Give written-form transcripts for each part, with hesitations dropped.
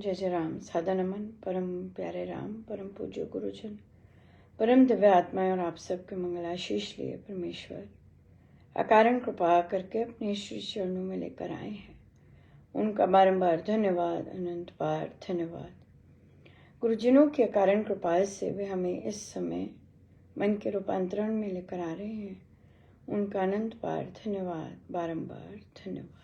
जय जय राम। सादा नमन परम प्यारे राम, परम पूज्य गुरुजन, परम दिव्य आत्माएं और आप सबके मंगलाशीष लिए परमेश्वर अकारण कृपा करके अपने श्री चरणों में लेकर आए हैं। उनका बारंबार धन्यवाद, अनंत बार धन्यवाद। गुरुजनों की अकारण कृपा से वे हमें इस समय मन के रूपांतरण में लेकर आ रहे हैं। उनका अनंत बार धन्यवाद, बारंबार धन्यवाद।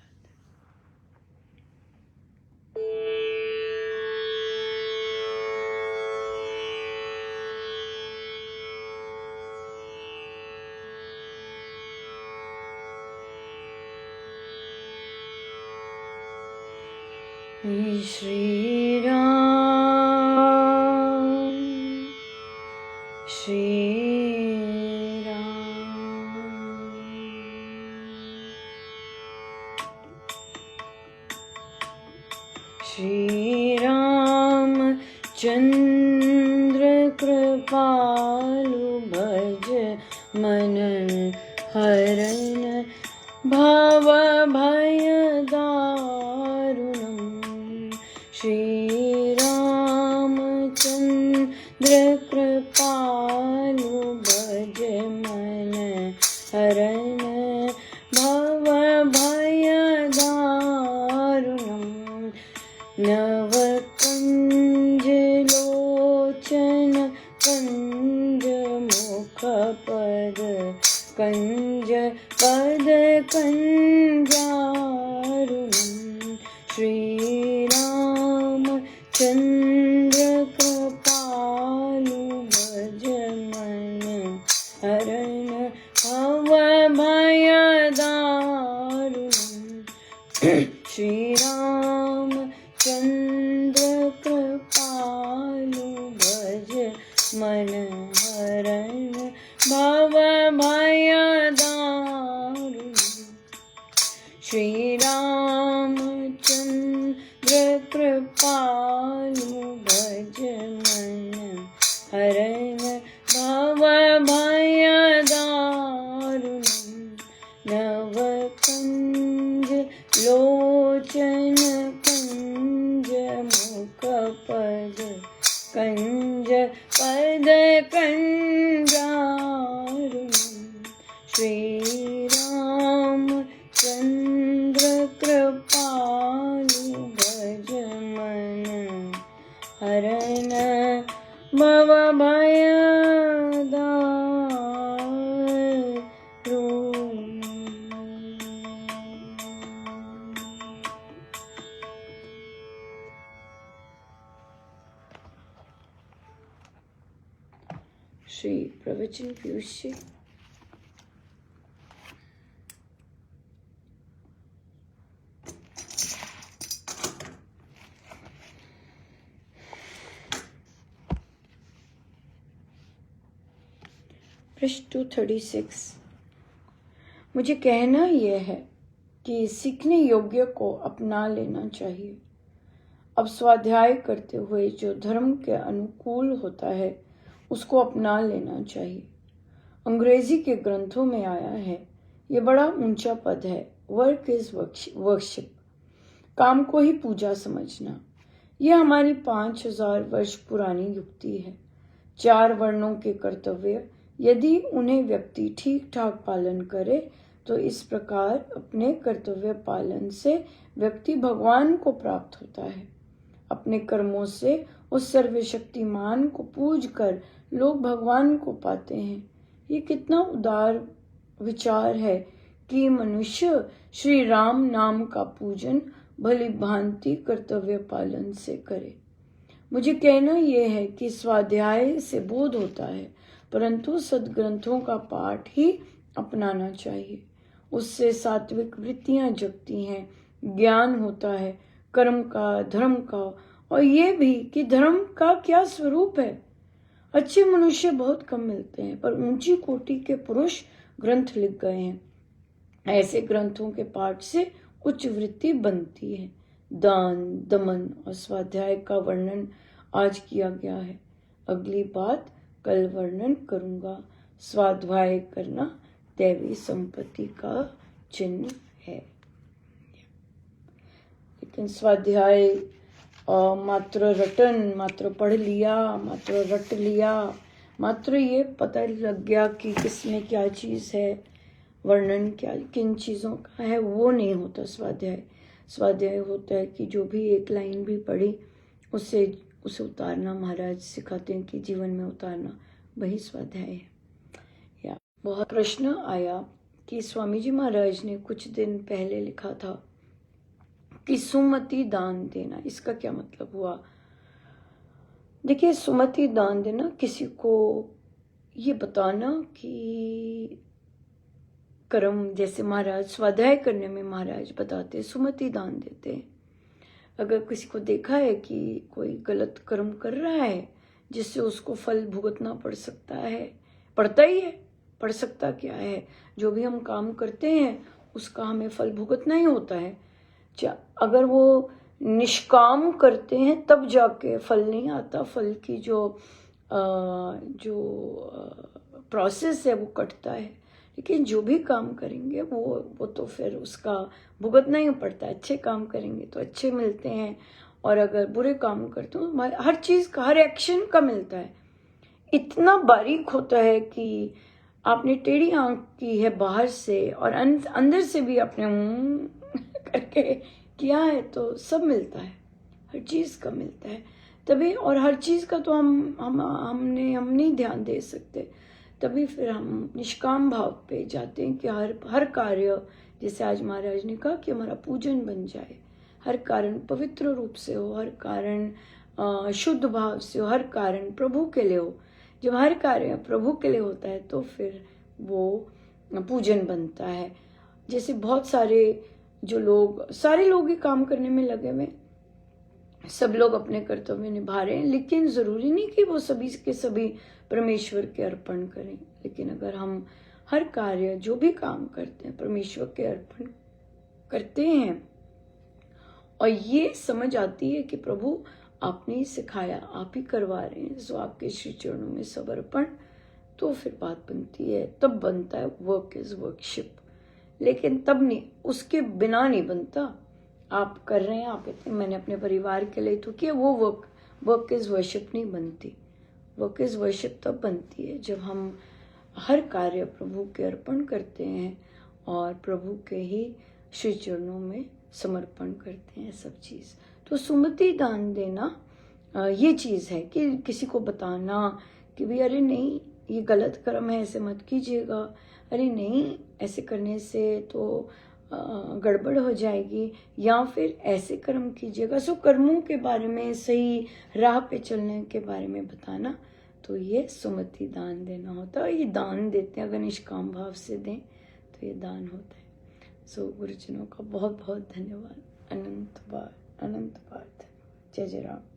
श्री राम श्री राम श्री राम चंद्र कृपालु भज मन हरण भव भय दारुणम्। श्री रामचंद्र कृपालु भज मन हरण भव भय दारुणम्। नव कंज लोचन कंज मुख पद कंज पद कंजारुणम्। श्री चंद्र कृपालु भज मन हरण भव भय दारुणम्। श्री राम चंद्र कृपालु भज मन हरण भव भय दारुणम्। श्री राम चंद्र कृपालु भज मन हरण भव भय दारुणम्। नव कंज लोचन कंज मुख पद कंज पद कंजारुणम्। श्री राम चंद्र कृपालु भज मन हरण भव भय दारुणम्। श्री प्रवचन पीयूष जी। पृष्ठ 236। मुझे कहना यह है कि सीखने योग्य को अपना लेना चाहिए। अब स्वाध्याय करते हुए जो धर्म के अनुकूल होता है उसको अपना लेना चाहिए। अंग्रेजी के ग्रंथों में आया है, ये बड़ा ऊंचा पद है। वर्क इज वर्शिप, काम को ही पूजा समझना। यह हमारी 5000 वर्ष पुरानी युक्ति है। 4 वर्णों के कर्तव्य यदि उन्हें व्यक्ति ठीक ठाक पालन करे तो इस प्रकार अपने कर्तव्य पालन से व्यक्ति भगवान को प्राप्त होता है। अपने कर्मों से उस सर्वशक्तिमान को पूज कर लोग भगवान को पाते हैं। ये कितना उदार विचार है कि मनुष्य श्री राम नाम का पूजन भली भांति कर्तव्य पालन से करे। मुझे कहना यह है कि स्वाध्याय से बोध होता है, परंतु सद्ग्रंथों का पाठ ही अपनाना चाहिए। उससे सात्विक वृत्तियां जगती हैं, ज्ञान होता है कर्म का, धर्म का, और ये भी कि धर्म का क्या स्वरूप है। अच्छे मनुष्य बहुत कम मिलते हैं, पर ऊंची कोटि के पुरुष ग्रंथ लिख गए हैं। ऐसे ग्रंथों के पाठ से उच्च वृत्ति बनती है। दान, दमन और स्वाध्याय का वर्णन आज किया गया है। अगली बात कल वर्णन करूंगा। स्वाध्याय करना दैवी संपत्ति का चिन्ह है। लेकिन स्वाध्याय और मात्र रटन, मात्र पढ़ लिया, मात्र रट लिया, मात्र ये पता लग गया कि किसमें क्या चीज़ है, वर्णन क्या किन चीज़ों का है, वो नहीं होता स्वाध्याय। स्वाध्याय होता है कि जो भी एक लाइन भी पढ़ी उसे उतारना। महाराज सिखाते हैं कि जीवन में उतारना, वही स्वाध्याय है। या बहुत प्रश्न आया कि स्वामी जी महाराज ने कुछ दिन पहले लिखा था कि सुमति दान देना, इसका क्या मतलब हुआ। देखिए, सुमति दान देना किसी को ये बताना कि कर्म, जैसे महाराज स्वाध्याय करने में महाराज बताते सुमति दान देते हैं। अगर किसी को देखा है कि कोई गलत कर्म कर रहा है जिससे उसको फल भुगतना पड़ सकता है, पड़ता ही है, पड़ सकता क्या है, जो भी हम काम करते हैं उसका हमें फल भुगतना ही होता है। अगर वो निष्काम करते हैं तब जाके फल नहीं आता, फल की जो प्रोसेस है वो कटता है। लेकिन जो भी काम करेंगे वो तो फिर उसका भुगतना ही पड़ता है। अच्छे काम करेंगे तो अच्छे मिलते हैं, और अगर बुरे काम करते हो हर चीज़ का, हर एक्शन का मिलता है। इतना बारीक होता है कि आपने टेढ़ी आंख की है बाहर से और अंदर से भी आपने करके किया है तो सब मिलता है, हर चीज़ का मिलता है तभी। और हर चीज़ का तो हम नहीं ध्यान दे सकते, तभी फिर हम निष्काम भाव पे जाते हैं कि हर कार्य, जैसे आज महाराज ने कहा कि हमारा पूजन बन जाए, हर कारण पवित्र रूप से हो, हर कारण शुद्ध भाव से हो, हर कारण प्रभु के लिए हो। जब हर कार्य प्रभु के लिए होता है तो फिर वो पूजन बनता है। जैसे बहुत सारे सारे लोग ही काम करने में लगे हुए, सब लोग अपने कर्तव्य निभा रहे हैं, लेकिन जरूरी नहीं कि वो सभी के सभी परमेश्वर के अर्पण करें। लेकिन अगर हम हर कार्य जो भी काम करते हैं परमेश्वर के अर्पण करते हैं और ये समझ आती है कि प्रभु आपने ही सिखाया, आप ही करवा रहे हैं, सो आपके श्री चरणों में समर्पण, तो फिर बात बनती है, तब बनता है वर्क इज वर्कशिप। लेकिन तब नहीं, उसके बिना नहीं बनता। आप कर रहे हैं, आप कहते हैं मैंने अपने परिवार के लिए तो किया, वो वर्क इज वर्शिप नहीं बनती। वर्क इज वर्शिप तब बनती है जब हम हर कार्य प्रभु के अर्पण करते हैं और प्रभु के ही श्री चरणों में समर्पण करते हैं सब चीज़। तो सुमति दान देना ये चीज़ है कि किसी को बताना कि भी अरे नहीं ये गलत कर्म है, ऐसे मत कीजिएगा, अरे नहीं ऐसे करने से तो गड़बड़ हो जाएगी, या फिर ऐसे कर्म कीजिएगा। सो कर्मों के बारे में, सही राह पे चलने के बारे में बताना, तो ये सुमति दान देना होता है। ये दान देते हैं, अगर निष्काम भाव से दें तो ये दान होता है। सो गुरुजनों का बहुत बहुत धन्यवाद, अनंत बार। जय जय राम।